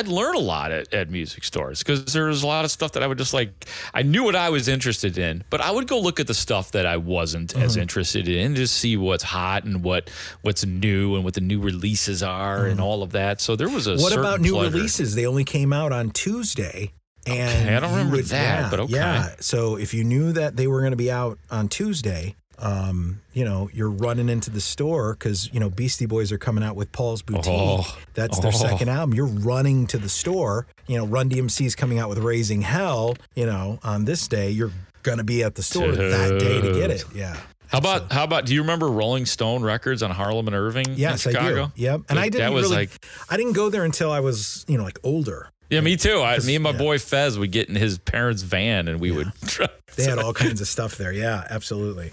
learn a lot at music stores because there was a lot of stuff that I would just like, I knew what I was interested in, but I would go look at the stuff that I wasn't as interested in, just see what's hot and what's new and what the new releases are and all of that. So there was What about new releases? They only came out on Tuesday. And okay, I don't remember that, but okay. Yeah, so if you knew that they were going to be out on Tuesday, you're running into the store because, Beastie Boys are coming out with Paul's Boutique. That's their second album. You're running to the store. Run DMC's coming out with Raising Hell, on this day. You're going to be at the store that day to get it. Yeah. How about? Do you remember Rolling Stone records on Harlem and Irving? Yes, in Chicago? I do. Yep. And I didn't really. I didn't go there until I was, like older. Yeah, me too. Me and my boy Fez would get in his parents' van and we would drive. They had all kinds of stuff there. Yeah, absolutely.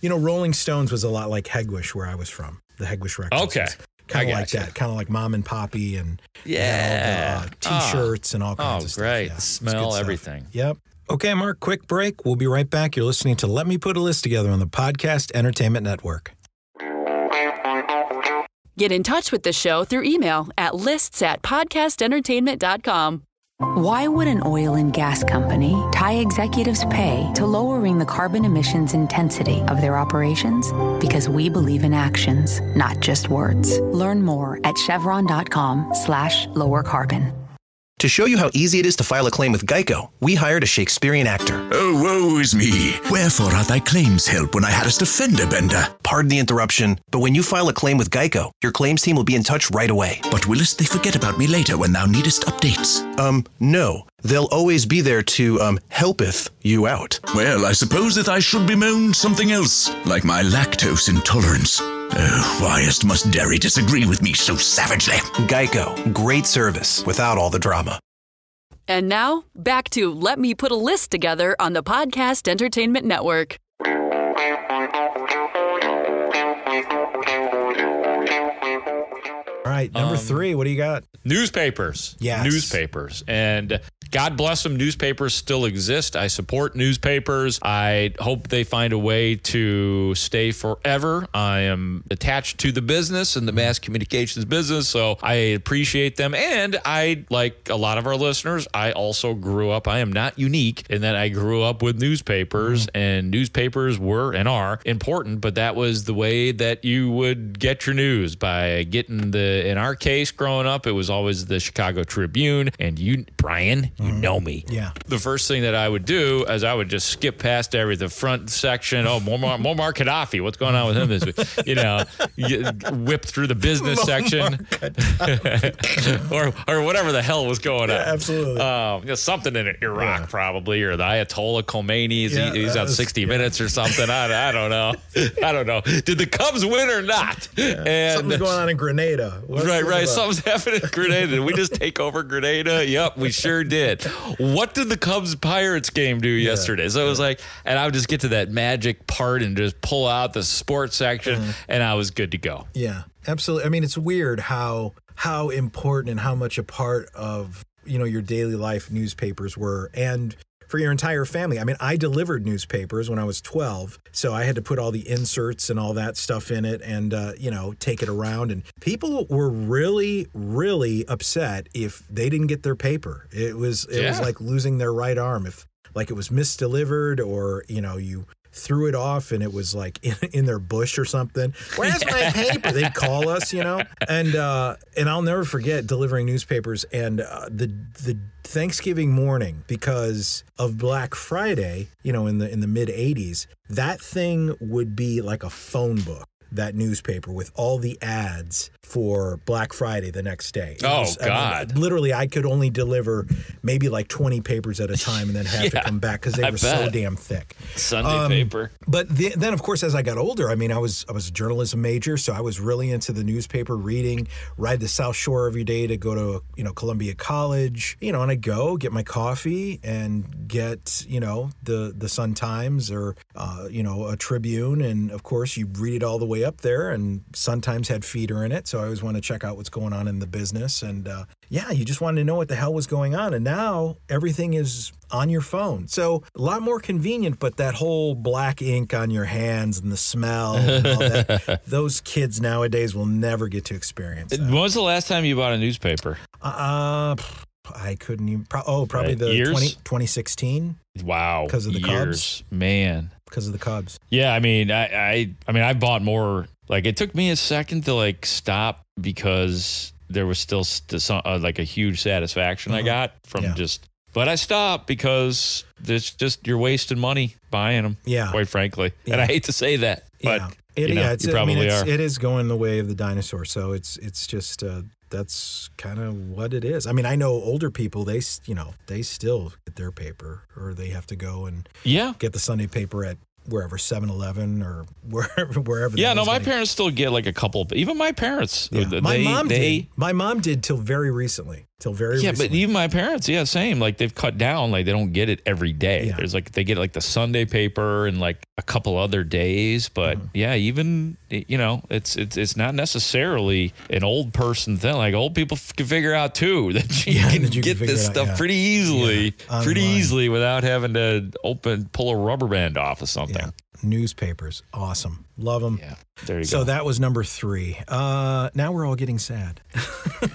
Rolling Stones was a lot like Hegwish, where I was from. The Hegwish records. Okay. Kind of like that. Kind of like Mom and Poppy and yeah, all the T-shirts and all kinds of stuff. Oh, great. Yeah, Smell everything. Yep. Okay, Mark, quick break. We'll be right back. You're listening to Let Me Put a List Together on the Podcast Entertainment Network. Get in touch with the show through email at lists@podcastentertainment.com. Why would an oil and gas company tie executives' pay to lowering the carbon emissions intensity of their operations? Because we believe in actions, not just words. Learn more at chevron.com/lower carbon. To show you how easy it is to file a claim with Geico, we hired a Shakespearean actor. Oh, woe is me. Wherefore art thy claims help when I hadst a fender bender? Pardon the interruption, but when you file a claim with Geico, your claims team will be in touch right away. But willest they forget about me later when thou needest updates? No. They'll always be there to, helpeth you out. Well, I suppose that I should bemoan something else, like my lactose intolerance. Oh, whyest must dairy disagree with me so savagely? Geico. Great service without all the drama. And now, back to Let Me Put a List Together on the Podcast Entertainment Network. All right, number 3, what do you got? Newspapers. Yes. Newspapers. And God bless them, newspapers still exist. I support newspapers. I hope they find a way to stay forever. I am attached to the business and the mass communications business, so I appreciate them. And I, like a lot of our listeners, I also grew up, I am not unique in that I grew up with newspapers, and newspapers were and are important, but that was the way that you would get your news, by getting in our case, growing up, it was always the Chicago Tribune. And you, Brian, you know me. Yeah. The first thing that I would do is I would just skip past the front section. Oh, Muammar Gaddafi. What's going on with him this week? Whip through the business section. or whatever the hell was going on. Absolutely. Something in Iraq probably, or the Ayatollah Khomeini. He's on 60 Minutes or something. I don't know. Did the Cubs win or not? And something's going on in Grenada. Right. Something's happening in Grenada. Did we just take over Grenada? Yep, we sure did. What did the Cubs-Pirates game do yesterday? So it was like, and I would just get to that magic part and just pull out the sports section, and I was good to go. Yeah, absolutely. I mean, it's weird how important and how much a part of, your daily life newspapers were, and for your entire family. I mean, I delivered newspapers when I was 12, so I had to put all the inserts and all that stuff in it and, take it around. And people were really, really upset if they didn't get their paper. It was like losing their right arm. If like it was misdelivered or, you threw it off and it was like in their bush or something. Where's my paper? They'd call us, and I'll never forget delivering newspapers and the Thanksgiving morning, because of Black Friday, in the mid 80s, that thing would be like a phone book, that newspaper with all the ads for Black Friday the next day. God. Literally, I could only deliver maybe like 20 papers at a time and then have to come back because they were so damn thick. Sunday paper. But then, of course, as I got older, I mean, I was a journalism major, so I was really into the newspaper reading, ride the South Shore every day to go to, Columbia College, and I'd go get my coffee and get, the Sun-Times or, a Tribune. And, of course, you read it all the way up there, and Sun-Times had feeder in it, so I always want to check out what's going on in the business. And you just wanted to know what the hell was going on. And now everything is on your phone. So a lot more convenient, but that whole black ink on your hands and the smell and all that, those kids nowadays will never get to experience that. When was the last time you bought a newspaper? I couldn't even, probably the 2016. Wow. Because of the Cubs. Man. Because of the Cubs. Yeah, I mean, I bought more. Like, it took me a second to stop because there was still like a huge satisfaction I got from but I stopped because it's just, you're wasting money buying them. Yeah. Quite frankly. Yeah. And I hate to say that, but you probably are. It is going the way of the dinosaur. So it's just, that's kind of what it is. I mean, I know older people, they still get their paper, or they have to go and get the Sunday paper at wherever, 7-Eleven or wherever. Yeah, no, my parents still get like a couple. Even my parents. Yeah. My mom did. My mom did till very recently. Yeah, but even my parents, same. Like they've cut down. Like they don't get it every day. Yeah. There's like they get like the Sunday paper and like a couple other days. But even it's not necessarily an old person thing. Like old people can figure out too that you can get this stuff pretty easily, without having to pull a rubber band off of something. Yeah. Newspapers, awesome, love them. Yeah, there you go. So that was number 3. Now we're all getting sad.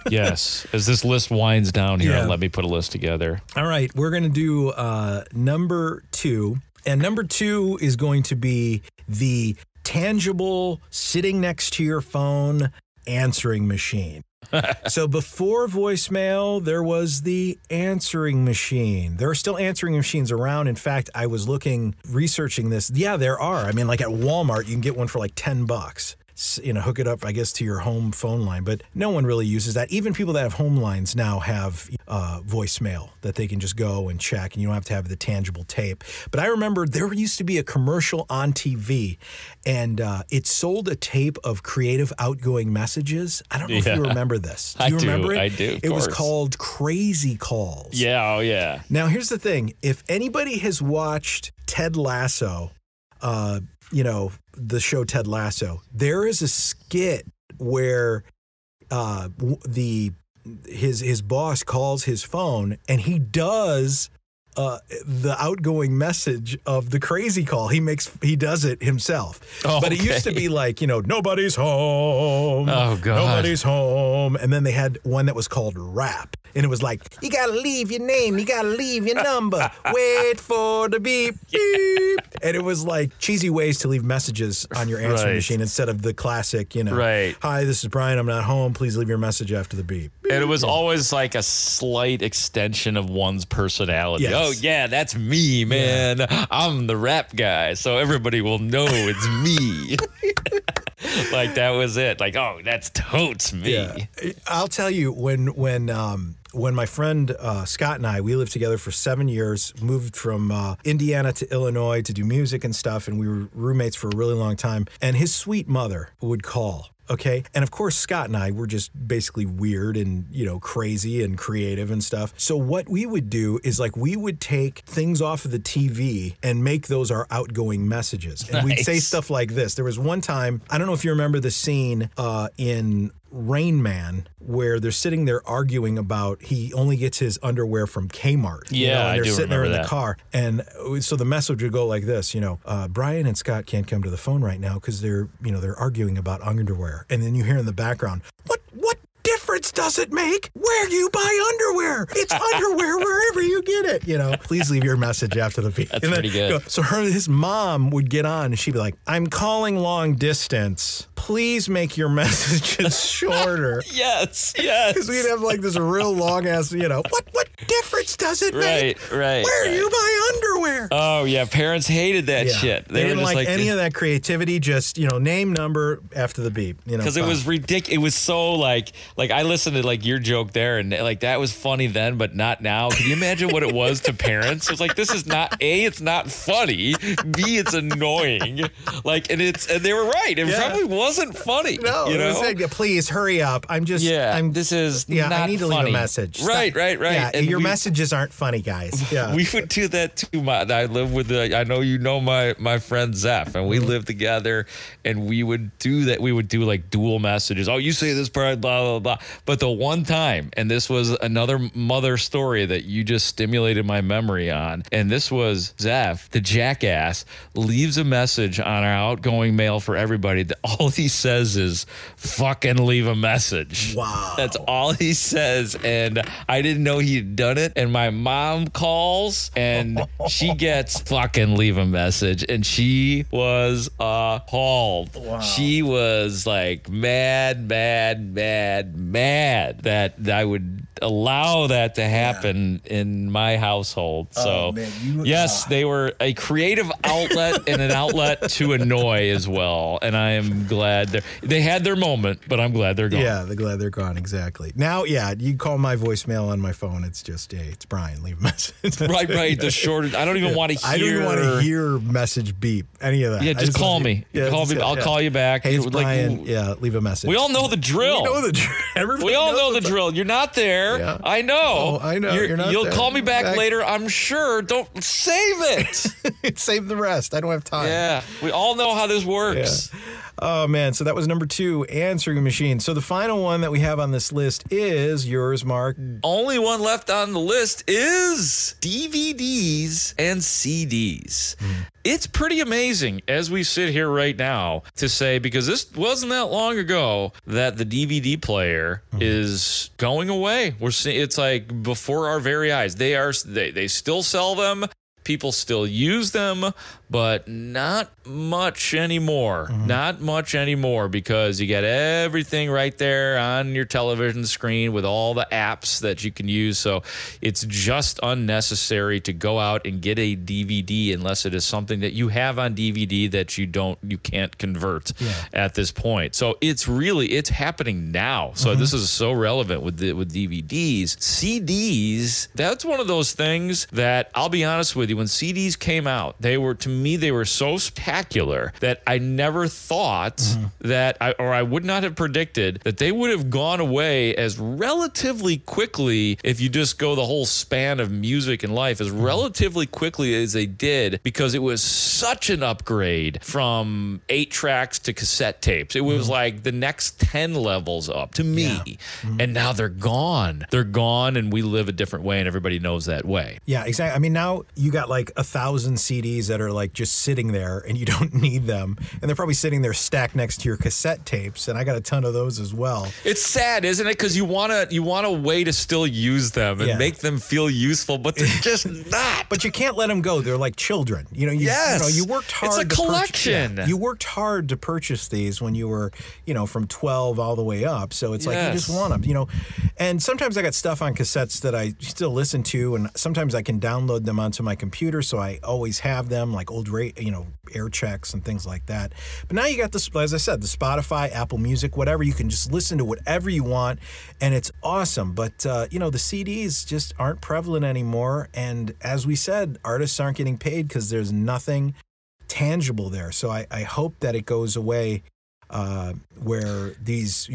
Yes, as this list winds down here, let me put a list together. All right, we're gonna do number 2, and number 2 is going to be the tangible, sitting next to your phone answering machine. So before voicemail, there was the answering machine. There are still answering machines around. In fact, I was researching this. Yeah, there are. I mean, like at Walmart, you can get one for like $10. Hook it up, I guess, to your home phone line. But no one really uses that. Even people that have home lines now have voicemail that they can just go and check, and you don't have to have the tangible tape. But I remember there used to be a commercial on TV, and it sold a tape of creative outgoing messages. I don't know if you remember this. Do you remember it? I do. It was called Crazy Calls. Yeah, oh yeah. Now, here's the thing. If anybody has watched Ted Lasso, the show Ted Lasso, there is a skit where his boss calls his phone and he does the outgoing message of the crazy call. He does it himself. Oh, but it used to be like, nobody's home. Oh, God. Nobody's home. And then they had one that was called Rap. And it was like, you got to leave your name. You got to leave your number. Wait for the beep, beep. And it was like cheesy ways to leave messages on your answering machine instead of the classic, hi, this is Brian. I'm not home. Please leave your message after the beep. And it was always like a slight extension of one's personality. Yes. Oh, yeah, that's me, man. Yeah. I'm the rap guy, so everybody will know it's me. Like, that was it. Like, oh, that's totes me. Yeah. I'll tell you, when my friend Scott and we lived together for 7 years, moved from Indiana to Illinois to do music and stuff, and we were roommates for a really long time, and his sweet mother would call. Okay. And of course, Scott and I were just basically weird and, crazy and creative and stuff. So what we would do is we would take things off of the TV and make those our outgoing messages. And we'd say stuff like this. There was one time, I don't know if you remember the scene in Rain Man where they're sitting there arguing about he only gets his underwear from Kmart. Yeah, and they're sitting there in that. the car. And so the message would go like this, Brian and Scott can't come to the phone right now because they're arguing about underwear. And then you hear in the background, what difference does it make where you buy underwear? It's underwear wherever you get it. Please leave your message after the beep. That's pretty good. So his mom would get on and she'd be like, I'm calling long distance. Please make your messages shorter. Yes. Because we'd have this real long ass, what difference does it make? Right. Where you buy underwear? Oh, yeah. Parents hated that shit. They didn't like any of that creativity, just, name, number after the beep. Because it was ridiculous. It was so like I listened to your joke there and that was funny then, but not now. Can you imagine what it was to parents? It was like, this is not A, it's not funny. B, it's annoying. And they were right. It probably wasn't funny. No, it was like, please hurry up. This is not I need to funny. Leave a message. Right. Yeah, and your messages aren't funny, guys. Yeah. We would do that too. I live with I know my friend Zeph, and we lived together, and we would do that. We would do dual messages. Oh, you say this part, blah, blah, blah. But the one time, and this was another mother story that you just stimulated my memory on, and this was Zeph, the jackass, leaves a message on our outgoing mail for everybody that all he says is, fucking leave a message. Wow. That's all he says, and I didn't know he had done it, and my mom calls, and she gets, fucking leave a message, and she was appalled. Wow. She was mad that I would allow that to happen in my household. So, yes, they were a creative outlet and an outlet to annoy as well. And I am glad they had their moment, but I'm glad they're gone. Yeah, they're glad they're gone. Exactly. Now, you call my voicemail on my phone. It's just, hey, it's Brian. Leave a message. Right. The shorter. I don't even want to hear. I don't even want to hear message beep, any of that. Yeah, just call me. Yeah, Call me. I'll call you back. Hey, it's Like, Brian. Yeah, leave a message. we all know the drill. We know the drill. Everybody We all know knows the drill. You're not there. Yeah. I know. Oh, I know. You're not You'll there. call me back later, I'm sure. Don't save it. Save the rest. I don't have time. Yeah. We all know how this works. Yeah. Oh, man. So that was number 2, answering machine. So the final one that we have on this list is yours, Mark. Only one left on the list is DVDs and CDs. It's pretty amazing as we sit here right now to say, because this wasn't that long ago that the DVD player is going away. We're seeing it's like before our very eyes. They still sell them. People still use them, but not much anymore. Not much anymore, because you get everything right there on your television screen with all the apps that you can use. So it's just unnecessary to go out and get a DVD unless it is something that you have on DVD that you can't convert at this point. So it's happening now. So this is so relevant with DVDs. CDs, that's one of those things that I'll be honest with you, when CDs came out, they were so spectacular that I never thought that I would not have predicted that they would have gone away as relatively quickly, if you just go the whole span of music and life, as relatively quickly as they did, because it was such an upgrade from 8 tracks to cassette tapes. It was like the next 10 levels up to me. And now they're gone. They're gone, and we live a different way, and everybody knows that way. Yeah, exactly. I mean, now you got like 1,000 CDs that are like just sitting there and you don't need them. And they're probably sitting there stacked next to your cassette tapes. And I got a ton of those as well. It's sad, isn't it? Because you want a way to still use them and make them feel useful, but they're just not. But you can't let them go. They're like children. You worked hard. It's a collection. You worked hard to purchase these when you were, from 12 all the way up. So it's like you just want them, And sometimes I got stuff on cassettes that I still listen to, and sometimes I can download them onto my computer, so I always have them, like old air checks and things like that. But now you got this, as I said, the Spotify, Apple Music, whatever. You can just listen to whatever you want, and it's awesome. But the CDs just aren't prevalent anymore. And as we said, artists aren't getting paid because there's nothing tangible there. So I hope that it goes away, where these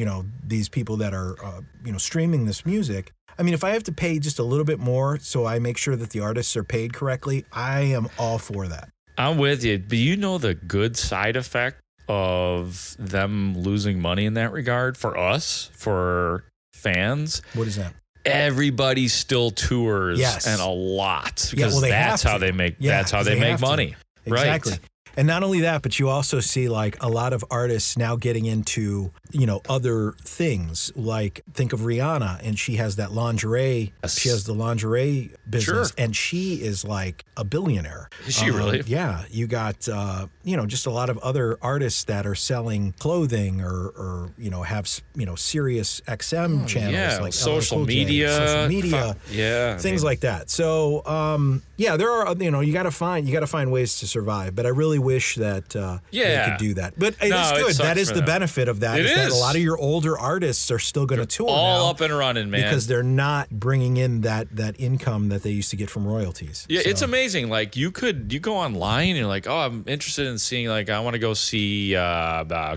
people that are streaming this music. I mean, if I have to pay just a little bit more so I make sure that the artists are paid correctly, I am all for that. I'm with you. But you know the good side effect of them losing money in that regard for us, for fans? What is that? Everybody still tours, and a lot, because that's how they make money. Exactly. Right. And not only that, but you also see like a lot of artists now getting into, other things. Like think of Rihanna, and she has that lingerie. Yes. She has the lingerie business, and she is like a billionaire. Is she really? Yeah. You got, just a lot of other artists that are selling clothing or have, Sirius XM channels, like social media, things like that. So, there are, you got to find ways to survive. But I really wish that they could do that. But it's good. That is the benefit of that. Is that a lot of your older artists are still going to tour all now, up and running, man, because they're not bringing in that income that they used to get from royalties. Yeah, so it's amazing. Like you go online and you're like, oh, I'm interested in seeing, like, I want to go see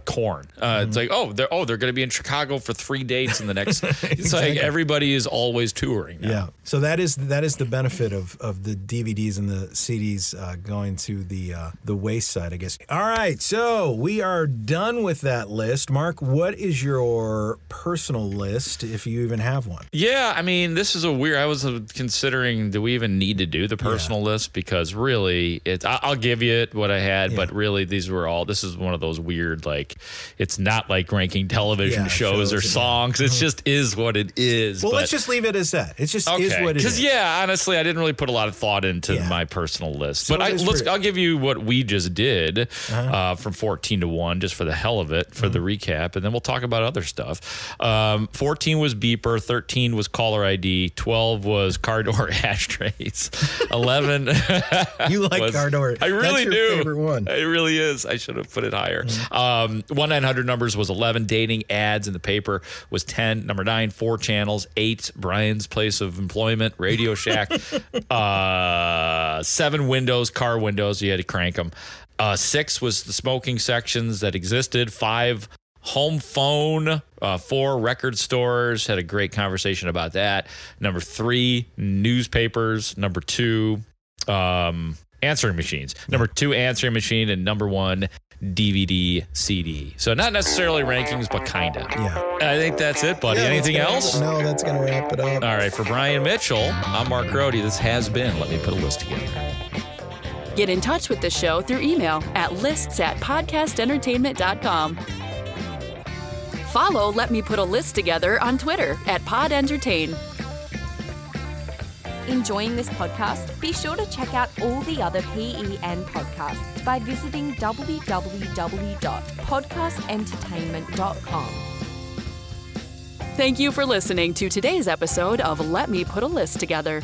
Korn. It's like, they're going to be in Chicago for 3 dates in the next. It's like everybody is always touring now. Yeah. So that is the benefit of the DVDs and the CDs going to the waste side, I guess. All right, so we are done with that list. Mark, what is your personal list, if you even have one? Yeah, I mean, this is I was considering, do we even need to do the personal list? Because really, I'll give you what I had, but really this is one of those weird, like, it's not like ranking television shows or songs. It just is what it is. Well, let's just leave it as that. It just is what it is. Because, honestly, I didn't really put a lot of thought into my personal list. So but I'll give you what we just did from 14 to 1, just for the hell of it, for the recap, and then we'll talk about other stuff. 14 was beeper, 13 was caller ID, 12 was car door ashtrays, 11 you like car door. I really That's your do. favorite one. It really is. I should have put it higher. 1-900 numbers was 11, dating ads in the paper was 10, number 9, 4 channels, 8 Brian's place of employment, Radio Shack, 7 windows, car windows. You had to crank them. 6 was the smoking sections that existed. 5 home phone. 4 record stores. Had a great conversation about that. Number 3, newspapers. Number 2, answering machines. Number 2, answering machine, and number 1, DVD, CD. So not necessarily rankings, but kind of. Yeah. I think that's it, buddy. Yeah, Anything else? No, that's going to wrap it up. All right. For Brian Mitchell, I'm Mark Grody. This has been Let Me Put a List Together. Get in touch with the show through email at lists@podcastentertainment.com. Follow Let Me Put a List Together on Twitter @PodEntertain. Enjoying this podcast? Be sure to check out all the other PEN podcasts by visiting www.podcastentertainment.com. Thank you for listening to today's episode of Let Me Put a List Together.